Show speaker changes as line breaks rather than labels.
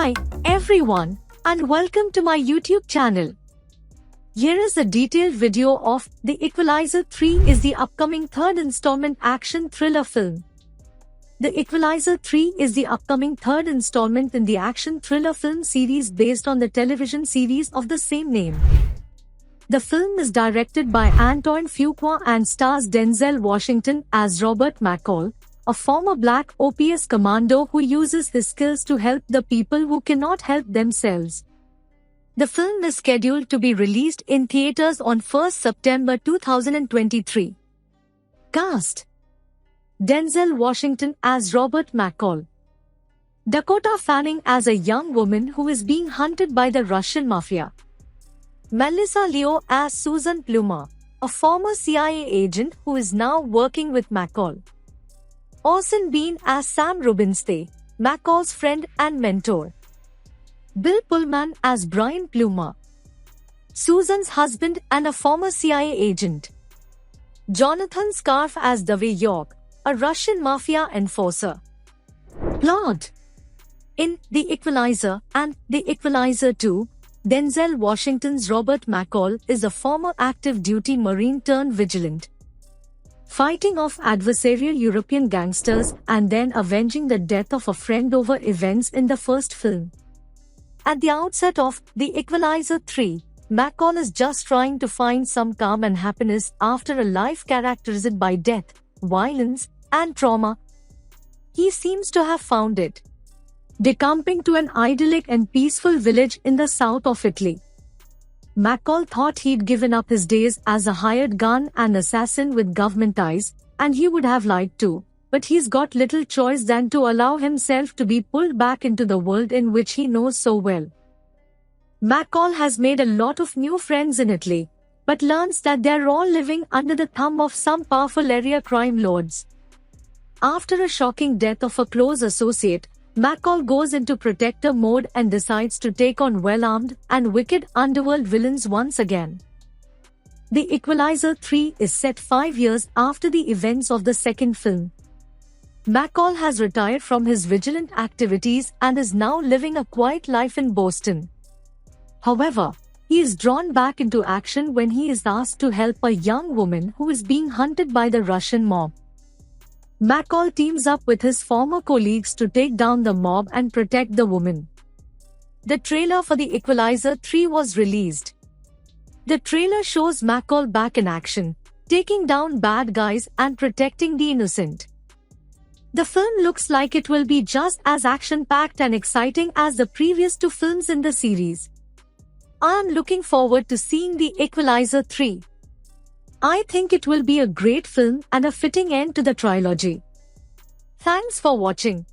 Hi, everyone, and welcome to my YouTube channel. Here is a detailed video of The Equalizer 3 is the upcoming third installment action thriller film. The Equalizer 3 is the upcoming third installment in the action thriller film series based on the television series of the same name. The film is directed by Antoine Fuqua and stars Denzel Washington as Robert McCall, a former black OPS commando who uses his skills to help the people who cannot help themselves. The film is scheduled to be released in theaters on 1st September 2023. Cast: Denzel Washington as Robert McCall, Dakota Fanning as a young woman who is being hunted by the Russian mafia, Melissa Leo as Susan Plummer, a former CIA agent who is now working with McCall, Orson Bean as Sam Rubinstein, McCall's friend and mentor, Bill Pullman as Brian Plummer, Susan's husband and a former CIA agent, Jonathan Scarf as Dave York, a Russian mafia enforcer. Plot: in The Equalizer and The Equalizer 2, Denzel Washington's Robert McCall is a former active duty Marine turned vigilant, fighting off adversarial European gangsters and then avenging the death of a friend over events in the first film. At the outset of The Equalizer 3, McCall is just trying to find some calm and happiness after a life characterized by death, violence, and trauma. He seems to have found it, decamping to an idyllic and peaceful village in the south of Italy. McCall thought he'd given up his days as a hired gun and assassin with government ties, and he would have lied too, but he's got little choice than to allow himself to be pulled back into the world in which he knows so well. McCall has made a lot of new friends in Italy, but learns that they're all living under the thumb of some powerful area crime lords. After a shocking death of a close associate, McCall goes into protector mode and decides to take on well-armed and wicked underworld villains once again. The Equalizer 3 is set 5 years after the events of the second film. McCall has retired from his vigilant activities and is now living a quiet life in Boston. However, he is drawn back into action when he is asked to help a young woman who is being hunted by the Russian mob. McCall teams up with his former colleagues to take down the mob and protect the woman. The trailer for The Equalizer 3 was released. The trailer shows McCall back in action, taking down bad guys and protecting the innocent. The film looks like it will be just as action-packed and exciting as the previous two films in the series. I am looking forward to seeing The Equalizer 3. I think it will be a great film and a fitting end to the trilogy. Thanks for watching.